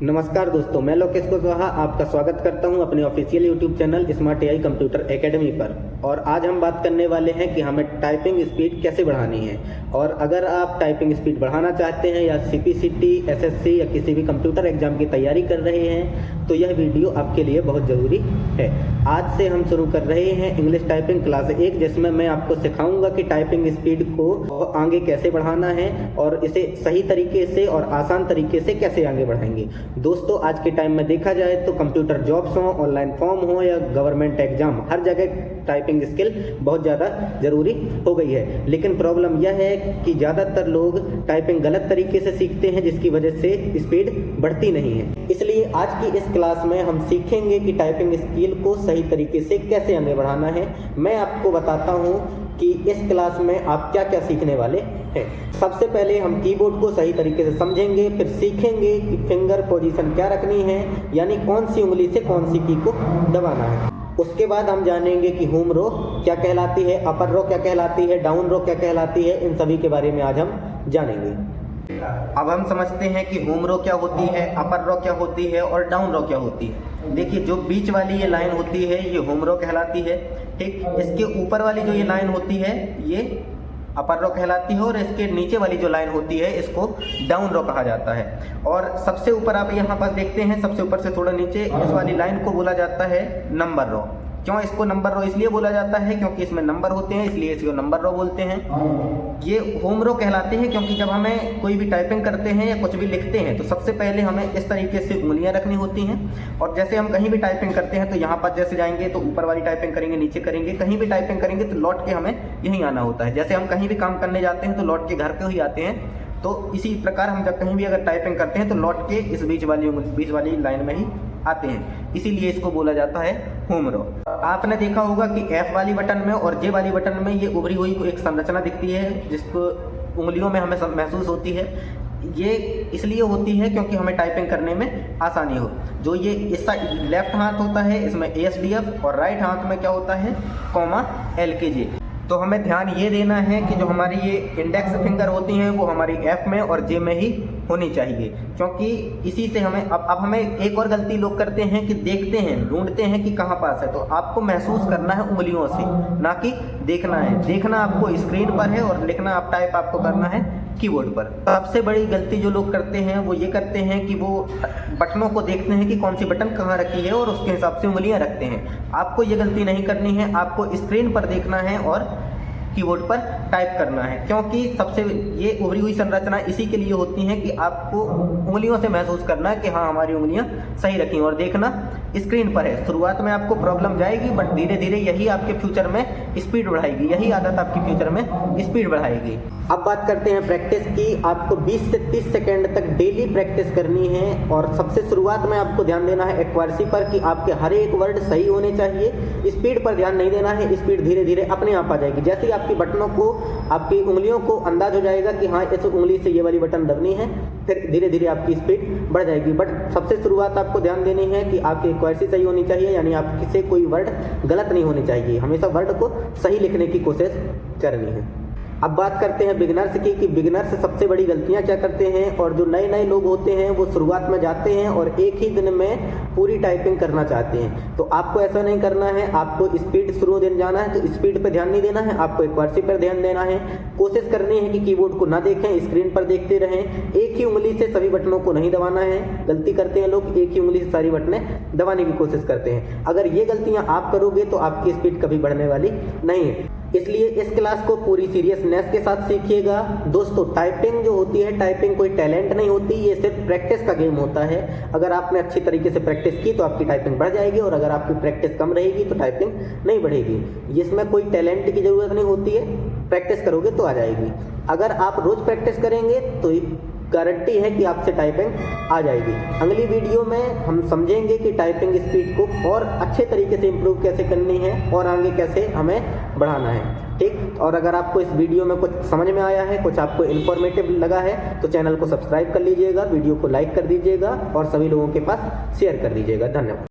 नमस्कार दोस्तों, मैं लोकेश कुशवाहा आपका स्वागत करता हूं अपने official YouTube channel smart AI computer academy पर। और आज हम बात करने वाले हैं कि हमें टाइपिंग स्पीड कैसे बढ़ानी है। और अगर आप टाइपिंग स्पीड बढ़ाना चाहते हैं या सीपीसीटी, एसएससी या किसी भी कंप्यूटर एग्जाम की तैयारी कर रहे हैं तो यह वीडियो आपके लिए बहुत ज़रूरी है। आज से हम शुरू कर रहे हैं इंग्लिश टाइपिंग क्लास 1, जिसमें मैं आपको सिखाऊंगा कि टाइपिंग स्पीड को आगे कैसे बढ़ाना है और इसे सही तरीके से और आसान तरीके से कैसे आगे बढ़ाएंगे। दोस्तों, आज के टाइम में देखा जाए तो कंप्यूटर जॉब्स हो, ऑनलाइन फॉर्म हो या गवर्नमेंट एग्जाम, हर जगह टाइपिंग स्किल बहुत ज़्यादा ज़रूरी हो गई है। लेकिन प्रॉब्लम यह है कि ज़्यादातर लोग टाइपिंग गलत तरीके से सीखते हैं, जिसकी वजह से स्पीड बढ़ती नहीं है। इसलिए आज की इस क्लास में हम सीखेंगे कि टाइपिंग स्किल को सही तरीके से कैसे आगे बढ़ाना है। मैं आपको बताता हूँ कि इस क्लास में आप क्या क्या सीखने वाले हैं। सबसे पहले हम कीबोर्ड को सही तरीके से समझेंगे, फिर सीखेंगे कि फिंगर पोजीशन क्या रखनी है, यानी कौन सी उंगली से कौन सी की को दबाना है। उसके बाद हम जानेंगे कि होम रो क्या कहलाती है, अपर रो क्या कहलाती है, डाउन रो क्या कहलाती है। इन सभी के बारे में आज हम जानेंगे। अब हम समझते हैं कि होम रो क्या होती है, अपर रो क्या होती है और डाउन रो क्या होती है। देखिए, जो बीच वाली ये लाइन होती है ये होम रो कहलाती है। ठीक, इसके ऊपर वाली जो ये लाइन होती है ये अपर रो कहलाती है और इसके नीचे वाली जो लाइन होती है इसको डाउन रो कहा जाता है। और सबसे ऊपर आप यहाँ पर देखते हैं, सबसे ऊपर से थोड़ा नीचे इस वाली लाइन को बोला जाता है नंबर रो। क्यों इसको नंबर रो इसलिए बोला जाता है क्योंकि इसमें नंबर होते हैं, इसलिए इसको नंबर रो बोलते हैं। ये होम रो कहलाते हैं क्योंकि जब हमें कोई भी टाइपिंग करते हैं या कुछ भी लिखते हैं तो सबसे पहले हमें इस तरीके से उंगलियां रखनी होती हैं। और जैसे हम कहीं भी टाइपिंग करते हैं तो यहाँ पर जैसे जाएंगे तो ऊपर वाली टाइपिंग करेंगे, नीचे करेंगे, कहीं भी टाइपिंग करेंगे तो लौट के हमें यहीं आना होता है। जैसे हम कहीं भी काम करने जाते हैं तो लौट के घर पे ही आते हैं, तो इसी प्रकार हम जब कहीं भी अगर टाइपिंग करते हैं तो लौट के इस बीच वाली लाइन में ही आते हैं, इसीलिए इसको बोला जाता है होम रो। आपने देखा होगा कि F वाली बटन में और J वाली बटन में ये उभरी हुई एक संरचना दिखती है जिसको उंगलियों में हमें महसूस होती है। ये इसलिए होती है क्योंकि हमें टाइपिंग करने में आसानी हो। जो ये इस लेफ्ट हाथ होता है इसमें ASDF और राइट हाथ में क्या होता है कॉमा LKJ। तो हमें ध्यान ये देना है कि जो हमारी ये इंडेक्स फिंगर होती हैं वो हमारी F में और J में ही होनी चाहिए, क्योंकि इसी से हमें अब हमें एक और गलती लोग करते हैं कि देखते हैं, ढूंढते हैं कि कहाँ पास है। तो आपको महसूस करना है उंगलियों से, ना कि देखना है। देखना आपको स्क्रीन पर है और लिखना आप टाइप आपको करना है कीबोर्ड पर। सबसे बड़ी गलती जो लोग करते हैं वो ये करते हैं कि वो बटनों को देखते हैं कि कौन सी बटन कहाँ रखी है और उसके हिसाब से उंगलियां रखते हैं। आपको ये गलती नहीं करनी है, आपको स्क्रीन पर देखना है और कीबोर्ड पर टाइप करना है, क्योंकि सबसे ये उभरी हुई संरचना इसी के लिए होती है कि आपको उंगलियों से महसूस करना है कि हाँ हमारी उंगलियां सही रखी और देखना स्क्रीन पर है। शुरुआत में आपको प्रॉब्लम जाएगी, बट धीरे धीरे यही आपके फ्यूचर में स्पीड बढ़ाएगी, यही आदत आपकी फ्यूचर में स्पीड बढ़ाएगी। अब बात करते हैं प्रैक्टिस की। आपको 20 से 30 सेकेंड तक डेली प्रैक्टिस करनी है और सबसे शुरुआत में आपको ध्यान देना है एक्यूरेसी पर कि आपके हर एक वर्ड सही होने चाहिए। स्पीड पर ध्यान नहीं देना है, स्पीड धीरे धीरे अपने आप आ जाएगी। जैसे ही आपकी बटनों को, आपकी उंगलियों को अंदाज हो जाएगा कि हाँ इस उंगली से ये वाली बटन दबनी है, फिर धीरे धीरे आपकी स्पीड बढ़ जाएगी। बट सबसे शुरुआत आपको ध्यान देनी है कि आपकी एक्यूरेसी सही होनी चाहिए, यानी आपसे से कोई वर्ड गलत नहीं होनी चाहिए। हमेशा वर्ड को सही लिखने की कोशिश करनी है। अब बात करते हैं बिगिनर्स की कि बिगिनर्स सबसे बड़ी गलतियां क्या करते हैं। और जो नए नए लोग होते हैं वो शुरुआत में जाते हैं और एक ही दिन में पूरी टाइपिंग करना चाहते हैं। तो आपको ऐसा नहीं करना है, आपको स्पीड शुरू दिन जाना है तो स्पीड पर ध्यान नहीं देना है, आपको एक्यूरेसी पर ध्यान देना है। कोशिश करनी है कि कीबोर्ड को ना देखें, स्क्रीन पर देखते रहें। एक ही उंगली से सभी बटनों को नहीं दबाना है, गलती करते हैं लोग, एक ही उंगली से सारी बटनें दबाने की कोशिश करते हैं। अगर ये गलतियां आप करोगे तो आपकी स्पीड कभी बढ़ने वाली नहीं है। इसलिए इस क्लास को पूरी सीरियसनेस के साथ सीखिएगा। दोस्तों, टाइपिंग जो होती है, टाइपिंग कोई टैलेंट नहीं होती, ये सिर्फ प्रैक्टिस का गेम होता है। अगर आपने अच्छी तरीके से प्रैक्टिस की तो आपकी टाइपिंग बढ़ जाएगी और अगर आपकी प्रैक्टिस कम रहेगी तो टाइपिंग नहीं बढ़ेगी। इसमें कोई टैलेंट की ज़रूरत नहीं होती है, प्रैक्टिस करोगे तो आ जाएगी। अगर आप रोज़ प्रैक्टिस करेंगे तो गारंटी है कि आपसे टाइपिंग आ जाएगी। अगली वीडियो में हम समझेंगे कि टाइपिंग स्पीड को और अच्छे तरीके से इम्प्रूव कैसे करनी है और आगे कैसे हमें बढ़ाना है। ठीक, और अगर आपको इस वीडियो में कुछ समझ में आया है, कुछ आपको इन्फॉर्मेटिव लगा है तो चैनल को सब्सक्राइब कर लीजिएगा, वीडियो को लाइक कर दीजिएगा और सभी लोगों के पास शेयर कर दीजिएगा। धन्यवाद।